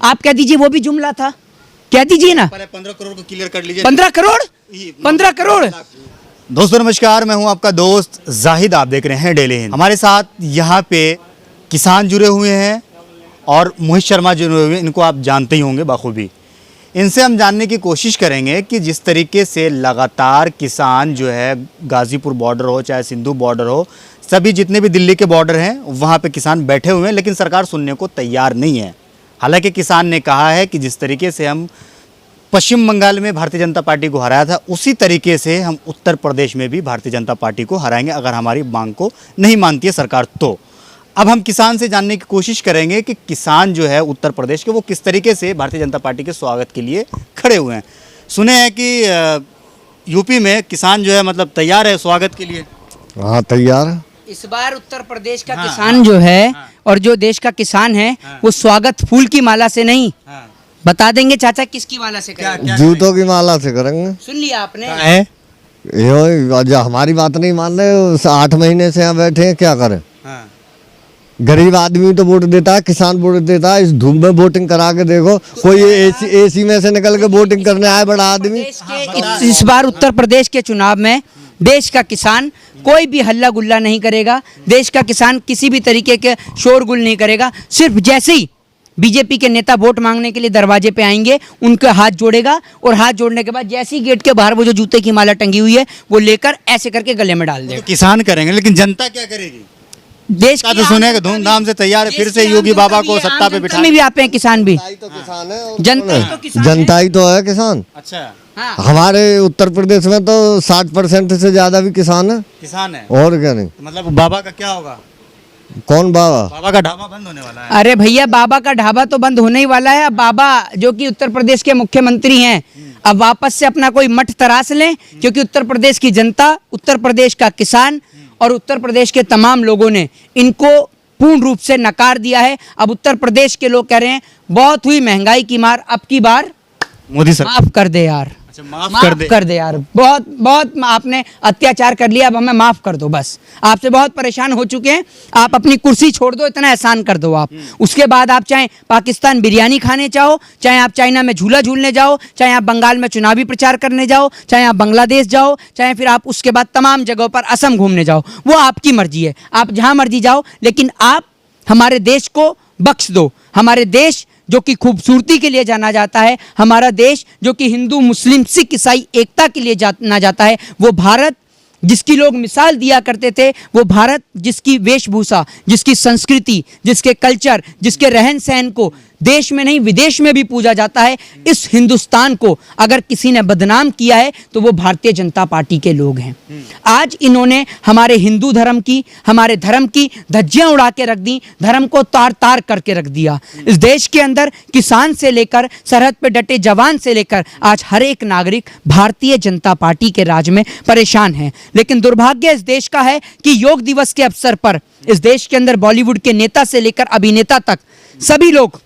आप कह दीजिए वो भी जुमला था, कह दीजिए ना। 15 करोड़ को क्लियर कर लीजिए। 15 करोड़ 15 करोड़। दोस्तों नमस्कार, मैं हूं आपका दोस्त जाहिद, आप देख रहे हैं डेली हिंद। हमारे साथ यहाँ पे किसान जुड़े हुए हैं और मोहित शर्मा जुड़े हुए हैं, इनको आप जानते ही होंगे बखूबी। इनसे हम जानने की कोशिश करेंगे कि जिस तरीके से लगातार किसान जो है गाज़ीपुर बॉर्डर हो चाहे सिंधु बॉर्डर हो, सभी जितने भी दिल्ली के बॉर्डर हैं वहाँ पे किसान बैठे हुए हैं, लेकिन सरकार सुनने को तैयार नहीं है। हालांकि किसान ने कहा है कि जिस तरीके से हम पश्चिम बंगाल में भारतीय जनता पार्टी को हराया था, उसी तरीके से हम उत्तर प्रदेश में भी भारतीय जनता पार्टी को हराएंगे अगर हमारी मांग को नहीं मानती है सरकार तो। अब हम किसान से जानने की कोशिश करेंगे कि किसान जो है उत्तर प्रदेश के वो किस तरीके से भारतीय जनता पार्टी के स्वागत के लिए खड़े हुए हैं। सुने हैं कि यूपी में किसान जो है मतलब तैयार है स्वागत के लिए। हाँ तैयार है। इस बार उत्तर प्रदेश का किसान जो है और जो देश का किसान है वो स्वागत फूल की माला से नहीं, बता देंगे चाचा किसकी माला से करेंगे? जूतों की माला से करेंगे। सुन लिया आपने? जो हमारी बात नहीं मान रहे, 8 महीने से यहाँ बैठे हैं, क्या करें? गरीब आदमी तो वोट देता है, किसान वोट देता है। इस धूप में वोटिंग करा के देखो, कोई एसी में से निकल के वोटिंग करने आए बड़ा आदमी। इस बार उत्तर प्रदेश के चुनाव में देश का किसान कोई भी हल्ला गुल्ला नहीं करेगा, देश का किसान किसी भी तरीके के शोरगुल नहीं करेगा। सिर्फ जैसे ही बीजेपी के नेता वोट मांगने के लिए दरवाजे पे आएंगे, उनके हाथ जोड़ेगा और हाथ जोड़ने के बाद जैसे ही गेट के बाहर वो जो जूते की माला टंगी हुई है वो लेकर ऐसे करके गले में डाल देगा। तो किसान करेंगे, लेकिन जनता क्या करेगी? देश का तो सुनेगा धूमधाम से तैयार है फिर से योगी बाबा को सत्ता पे बिठाने। में भी आप हैं किसान भी, तो किसान है, जनता ही तो है किसान। अच्छा हाँ। हमारे उत्तर प्रदेश में तो 60% से ज्यादा भी किसान है। किसान है और क्या नहीं। मतलब बाबा का क्या होगा? कौन बाबा? बाबा का ढाबा बंद होने वाला है। अरे भैया बाबा का ढाबा तो बंद होने ही वाला है। अब बाबा जो कि उत्तर प्रदेश के मुख्यमंत्री हैं, अब वापस से अपना कोई मठ तराश लें, क्योंकि उत्तर प्रदेश की जनता, उत्तर प्रदेश का किसान और उत्तर प्रदेश के तमाम लोगों ने इनको पूर्ण रूप से नकार दिया है। अब उत्तर प्रदेश के लोग कह रहे हैं बहुत हुई महंगाई की मार, अब की बार मोदी सरकार माफ कर दे यार। अच्छा माफ कर दे यार, बहुत बहुत आपने अत्याचार कर लिया, अब हमें माफ कर दो। बस आपसे बहुत परेशान हो चुके हैं, आप अपनी कुर्सी छोड़ दो, इतना एहसान कर दो आप। उसके बाद आप चाहे पाकिस्तान बिरयानी खाने जाओ, चाहे आप चाइना में झूला झूलने जाओ, चाहे आप बंगाल में चुनावी प्रचार करने जाओ, चाहे आप बांग्लादेश जाओ, चाहे फिर आप उसके बाद तमाम जगहों पर असम घूमने जाओ, वो आपकी मर्जी है, आप जहाँ मर्जी जाओ। लेकिन आप हमारे देश को बख्श दो। हमारे देश जो कि खूबसूरती के लिए जाना जाता है, हमारा देश जो कि हिंदू मुस्लिम सिख ईसाई एकता के लिए जाना जाता है, वो भारत जिसकी लोग मिसाल दिया करते थे, वो भारत जिसकी वेशभूषा, जिसकी संस्कृति, जिसके कल्चर, जिसके रहन सहन को देश में नहीं विदेश में भी पूजा जाता है, इस हिंदुस्तान को अगर किसी ने बदनाम किया है तो वो भारतीय जनता पार्टी के लोग हैं। आज इन्होंने हमारे हिंदू धर्म की, हमारे धर्म की धज्जियां उड़ा के रख दी, धर्म को तार तार करके रख दिया। इस देश के अंदर किसान से लेकर सरहद पे डटे जवान से लेकर आज हर एक नागरिक भारतीय जनता पार्टी के राज में परेशान है। लेकिन दुर्भाग्य इस देश का है कि योग दिवस के अवसर पर इस देश के अंदर बॉलीवुड के नेता से लेकर अभिनेता तक सभी लोग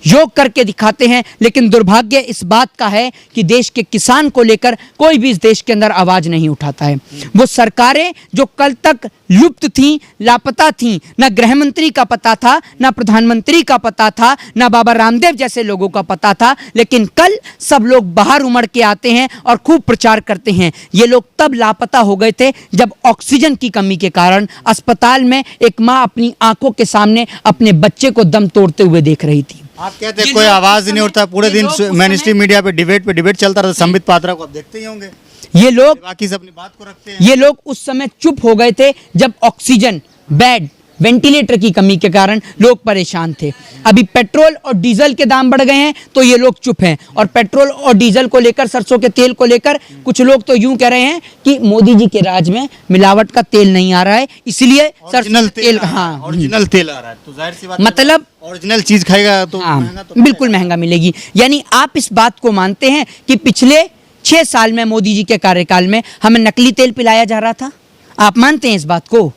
योग करके दिखाते हैं, लेकिन दुर्भाग्य इस बात का है कि देश के किसान को लेकर कोई भी इस देश के अंदर आवाज नहीं उठाता है। वो सरकारें जो कल तक लुप्त थीं, लापता थीं, ना गृह मंत्री का पता था, ना प्रधानमंत्री का पता था, ना बाबा रामदेव जैसे लोगों का पता था, लेकिन कल सब लोग बाहर उमड़ के आते हैं और खूब प्रचार करते हैं। ये लोग तब लापता हो गए थे जब ऑक्सीजन की कमी के कारण अस्पताल में एक माँ अपनी आंखों के सामने अपने बच्चे को दम तोड़ते हुए देख रही थी। आप कहते हैं कोई आवाज नहीं उठता, पूरे दिन मेन स्ट्रीम मीडिया पे डिबेट चलता रहा। संबित पात्रा को आप देखते ही होंगे, ये लोग बाकी से अपनी बात को रखते हैं। ये लोग उस समय चुप हो गए थे जब ऑक्सीजन, बेड, वेंटिलेटर की कमी के कारण लोग परेशान थे। अभी पेट्रोल और डीजल के दाम बढ़ गए हैं तो ये लोग चुप हैं, और पेट्रोल और डीजल को लेकर, सरसों के तेल को लेकर कुछ लोग तो यूं कह रहे हैं कि मोदी जी के राज में मिलावट का तेल नहीं आ रहा है, इसलिए सरसों तेल, हाँ ओरिजिनल तेल आ रहा है, तो जाहिर सी बात मतलब ओरिजिनल चीज खाएगा तो महंगा तो बिल्कुल महंगा मिलेगी। यानी आप इस बात को मानते हैं कि पिछले 6 साल में मोदी जी के कार्यकाल में हमें नकली तेल पिलाया जा रहा था? आप मानते हैं इस बात को?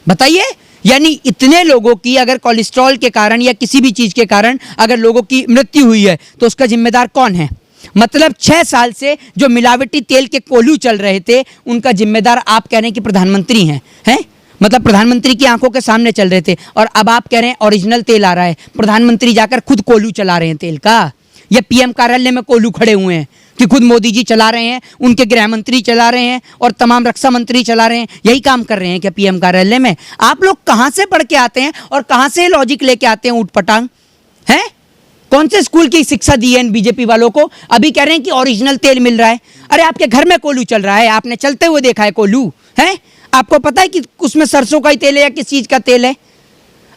बताइए। यानी इतने लोगों की अगर कोलेस्ट्रॉल के कारण या किसी भी चीज के कारण अगर लोगों की मृत्यु हुई है तो उसका जिम्मेदार कौन है? मतलब 6 साल से जो मिलावटी तेल के कोल्हू चल रहे थे उनका जिम्मेदार आप कह रहे हैं कि प्रधानमंत्री हैं? मतलब प्रधानमंत्री की आंखों के सामने चल रहे थे, और अब आप कह रहे हैं ओरिजिनल तेल आ रहा है। प्रधानमंत्री जाकर खुद कोल्हू चला रहे हैं तेल का, या पीएम कार्यालय में कोल्हू खड़े हुए हैं कि खुद मोदी जी चला रहे हैं, उनके गृह मंत्री चला रहे हैं और तमाम रक्षा मंत्री चला रहे हैं? यही काम कर रहे हैं क्या पीएम कार्यालय में? आप लोग कहाँ से पढ़ के आते हैं और कहाँ से लॉजिक लेके आते हैं ऊटपटांग? हैं? कौन से स्कूल की शिक्षा दी है इन बीजेपी वालों को? अभी कह रहे हैं कि ओरिजिनल तेल मिल रहा है। अरे आपके घर में कोल्हू चल रहा है, आपने चलते हुए देखा है कोल्हू? है? आपको पता है कि उसमें सरसों का ही तेल है या किस चीज का तेल है?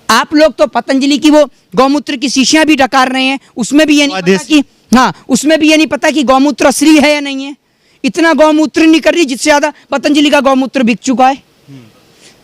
आप लोग तो पतंजलि की वो गौमूत्र की शीशियां भी डकार रहे हैं, उसमें भी ये नहीं पता कि, हाँ, उसमें भी ये नहीं पता कि गौमूत्र असली है या नहीं है। इतना गौमूत्र नहीं कर रही जिससे ज्यादा पतंजलि का गौमूत्र बिक चुका है।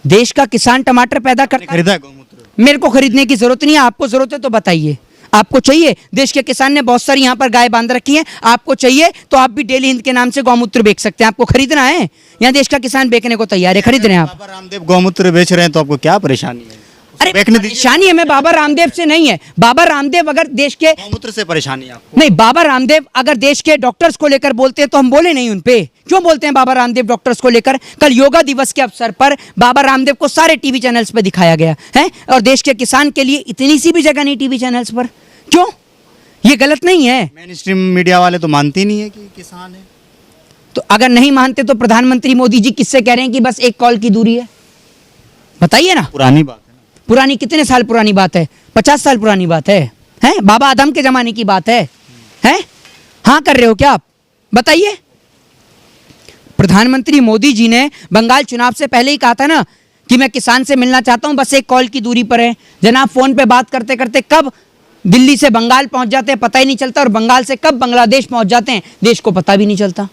देश का किसान टमाटर पैदा करता है। खरीदा है गौमूत्र? मेरे को खरीदने की जरूरत नहीं है, आपको जरूरत है तो बताइए। आपको चाहिए? देश के किसान ने बहुत सारी यहाँ पर गाय बांध रखी हैं, आपको चाहिए तो आप भी डेली हिंद के नाम से गौमूत्र बेच सकते हैं। आपको खरीदना है? यहाँ देश का किसान बेचने को तैयार है, खरीद रहे हैं आप। बाबा रामदेव गौमूत्र बेच रहे हैं तो आपको क्या परेशानी है? अरे बेचने दीजिए। परेशानी हमें बाबा रामदेव से नहीं है। बाबा रामदेव अगर देश के, गौमूत्र से परेशानी है आपको? नहीं, बाबा रामदेव अगर देश के डॉक्टर्स को लेकर बोलते हैं तो हम बोले नहीं उन पे। क्यों बोलते हैं बाबा रामदेव डॉक्टर्स को लेकर? कल योगा दिवस के अवसर पर बाबा रामदेव को सारे टीवी चैनल्स पर दिखाया गया है, और देश के किसान के लिए इतनी सी भी जगह नहीं टीवी चैनल्स पर। क्यों? ये गलत नहीं है। मेन स्ट्रीम मीडिया वाले तो मानते ही नहीं है कि किसान है। तो अगर नहीं मानते तो प्रधानमंत्री मोदी जी किससे कह रहे हैं कि बस एक कॉल की दूरी है? बताइए ना। पुरानी बात है ना। पुरानी कितने साल पुरानी बात है? 50 साल पुरानी बात है? हैं? बाबा आदम के जमाने की बात है? हैं? हाँ कर रहे हो क्या आप? बताइए। प्रधानमंत्री मोदी जी ने बंगाल चुनाव से पहले ही कहा था ना कि मैं किसान से मिलना चाहता हूं, बस एक कॉल की दूरी पर है। जनाब फोन पे बात करते करते कब दिल्ली से बंगाल पहुंच जाते हैं पता ही नहीं चलता, और बंगाल से कब बांग्लादेश पहुंच जाते हैं देश को पता भी नहीं चलता।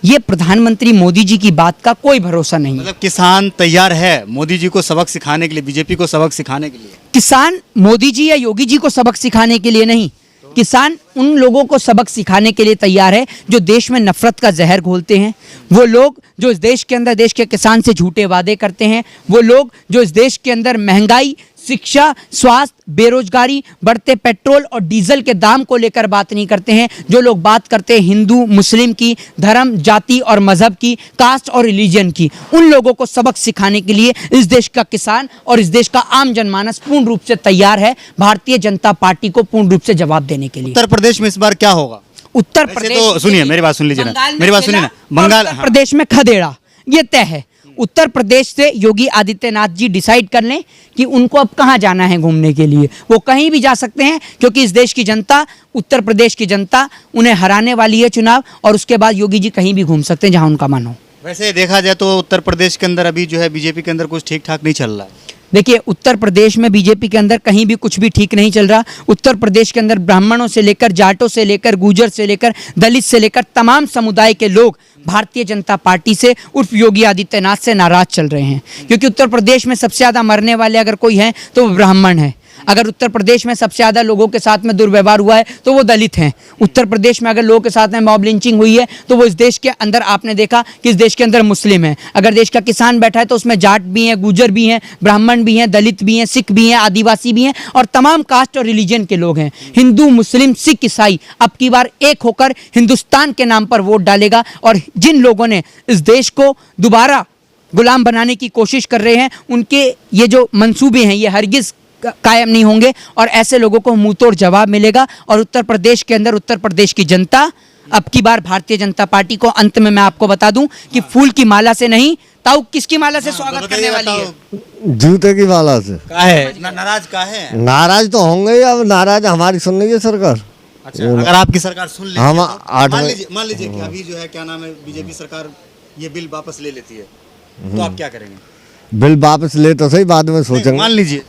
ये प्रधानमंत्री मोदी जी की बात का कोई भरोसा नहीं है। मतलब किसान तैयार है मोदी जी को सबक सिखाने के लिए, बीजेपी को सबक सिखाने के लिए? किसान मोदी जी या योगी जी को सबक सिखाने के लिए नहीं, किसान उन लोगों को सबक सिखाने के लिए तैयार है जो देश में नफरत का जहर घोलते हैं। वो लोग जो इस देश के अंदर देश के किसान से झूठे वादे करते हैं, वो लोग जो इस देश के अंदर महंगाई, शिक्षा, स्वास्थ्य, बेरोजगारी, बढ़ते पेट्रोल और डीजल के दाम को लेकर बात नहीं करते हैं, जो लोग बात करते हैं हिंदू मुस्लिम की, धर्म जाति और मजहब की, कास्ट और रिलीजन की, उन लोगों को सबक सिखाने के लिए इस देश का किसान और इस देश का आम जनमानस पूर्ण रूप से तैयार है भारतीय जनता पार्टी को पूर्ण रूप से जवाब देने के लिए। उत्तर प्रदेश में इस बार क्या होगा? उत्तर वैसे प्रदेश तो सुनिए, मेरी बात सुन लीजिए ना, बंगाल में मेरी बात सुनिए केला ना, और बंगाल, उत्तर हाँ। प्रदेश में खदेड़ा, ये तय है। उत्तर प्रदेश से योगी आदित्यनाथ जी डिसाइड कर लें कि उनको अब कहाँ जाना है घूमने के लिए। वो कहीं भी जा सकते हैं, क्योंकि इस देश की जनता, उत्तर प्रदेश की जनता उन्हें हराने वाली है चुनाव, और उसके बाद योगी जी कहीं भी घूम सकते हैं जहाँ उनका मन हो। वैसे देखा जाए तो उत्तर प्रदेश के अंदर अभी जो है बीजेपी के अंदर कुछ ठीक ठाक नहीं चल रहा है। देखिए, उत्तर प्रदेश में बीजेपी के अंदर कहीं भी कुछ भी ठीक नहीं चल रहा। उत्तर प्रदेश के अंदर ब्राह्मणों से लेकर, जाटों से लेकर, गुर्जर से लेकर, दलित से लेकर तमाम समुदाय के लोग भारतीय जनता पार्टी से उर्फ योगी आदित्यनाथ से नाराज चल रहे हैं, क्योंकि उत्तर प्रदेश में सबसे ज़्यादा मरने वाले अगर कोई हैं तो वो ब्राह्मण है। अगर उत्तर प्रदेश में सबसे ज़्यादा लोगों के साथ में दुर्व्यवहार हुआ है तो वो दलित हैं। उत्तर प्रदेश में अगर लोगों के साथ में मॉब लिंचिंग हुई है तो वो इस देश के अंदर, आपने देखा कि इस देश के अंदर मुस्लिम है। अगर देश का किसान बैठा है तो उसमें जाट भी हैं, गुर्जर भी हैं, ब्राह्मण भी हैं, दलित भी हैं, सिख भी हैं, आदिवासी भी हैं, और तमाम कास्ट और रिलीजन के लोग हैं। हिंदू, मुस्लिम, सिख, ईसाई अब की बार एक होकर हिंदुस्तान के नाम पर वोट डालेगा, और जिन लोगों ने इस देश को दोबारा गुलाम बनाने की कोशिश कर रहे हैं उनके ये जो मंसूबे हैं ये हरगिज़ कायम नहीं होंगे, और ऐसे लोगों को मुंह तोड़ जवाब मिलेगा। और उत्तर प्रदेश के अंदर उत्तर प्रदेश की जनता अब की बार भारतीय जनता पार्टी को, अंत में मैं आपको बता दूं कि फूल की माला से नहीं, ताऊ किसकी माला से स्वागत करने वाली है? जूते की माला से। नाराज काहे हैं? नाराज तो होंगे ही, अब नाराज हमारी सुन रही है सरकार। अच्छा, अगर आपकी सरकार सुन लेती हम है तो, 8 मान लीजिए कि अभी जो है क्या नाम है, बीजेपी सरकार ये बिल वापस ले लेती है तो आप क्या करेंगे? बिल वापस ले तो सही, बाद में सोचेंगे। मान लीजिए,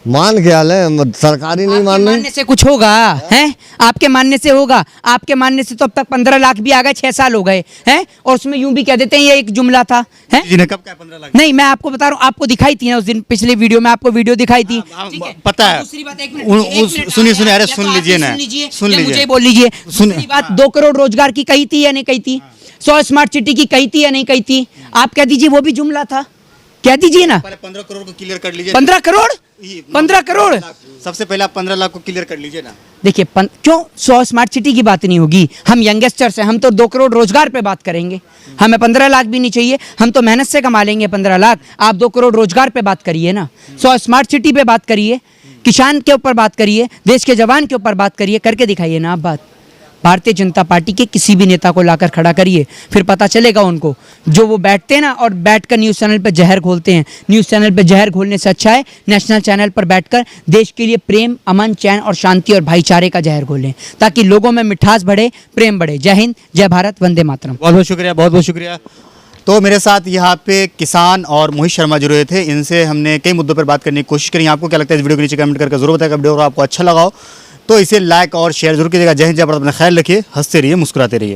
मान क्या ले, सरकारी नहीं मान रही। मानने से कुछ होगा? हैं? आपके मानने से होगा? आपके मानने से तो अब तक 15 लाख भी आ गए, 6 साल हो गए हैं, और उसमें यूं भी कह देते हैं ये एक जुमला था। हैं? जी ने कब क्या 15 लाख? नहीं, मैं आपको बता रहा हूँ, आपको दिखाई थी ना उस दिन, पिछले वीडियो में आपको वीडियो दिखाई थी। ठीक है? पता है। दूसरी बात, एक मिनट, सुनिए सुनिए, अरे या सुन तो आप लीजिए ही ना, सुन या लीजिए, मुझे बोल लीजिए। सुन। दूसरी बात, 2 करोड़ रोजगार की कही थी या नहीं कही थी? 100 स्मार्ट सिटी की कही थी या नहीं कही थी? आप कह दीजिए वो भी जुमला था। कह दीजिए ना। पहले 15 करोड़ को क्लियर कर लीजिए। 15 करोड़ 15 करोड़ सबसे पहले आप 15 लाख को क्लियर कर लीजिए ना। देखिए क्यों 100 स्मार्ट सिटी की बात नहीं होगी? हम यंगस्टर्स हैं, हम तो 2 करोड़ रोजगार पे बात करेंगे। हमें 15 लाख भी नहीं चाहिए, हम तो मेहनत से कमा लेंगे 15 लाख। आप 2 करोड़ रोजगार पे बात करिए ना, 100 स्मार्ट सिटी पे बात करिए, किसान के ऊपर बात करिए, देश के जवान के ऊपर बात करिए, करके दिखाइए ना आप बात। भारतीय जनता पार्टी के किसी भी नेता को लाकर खड़ा करिए, फिर पता चलेगा उनको। जो वो बैठते हैं ना और बैठकर न्यूज़ चैनल पर जहर घोलते हैं, न्यूज़ चैनल पर जहर घोलने से अच्छा है नेशनल चैनल पर बैठकर देश के लिए प्रेम, अमन, चैन और शांति और भाईचारे का जहर घोलें, ताकि लोगों में मिठास बढ़े, प्रेम बढ़े। जय हिंद, जय भारत, वंदे मातरम। बहुत बहुत शुक्रिया, बहुत बहुत शुक्रिया। तो मेरे साथ यहाँ पे किसान और मोहित शर्मा जुड़े थे, इनसे हमने कई मुद्दों पर बात करने की कोशिश करी। आपको क्या लगता है इस वीडियो के नीचे कमेंट करके जरूर बताएगा। वीडियो आपको अच्छा लगा हो तो इसे लाइक और शेयर जरूर कीजिएगा। जय हिंद, जय भारत, अपना ख्याल रखिए, हंसते रहिए, मुस्कुराते रहिए।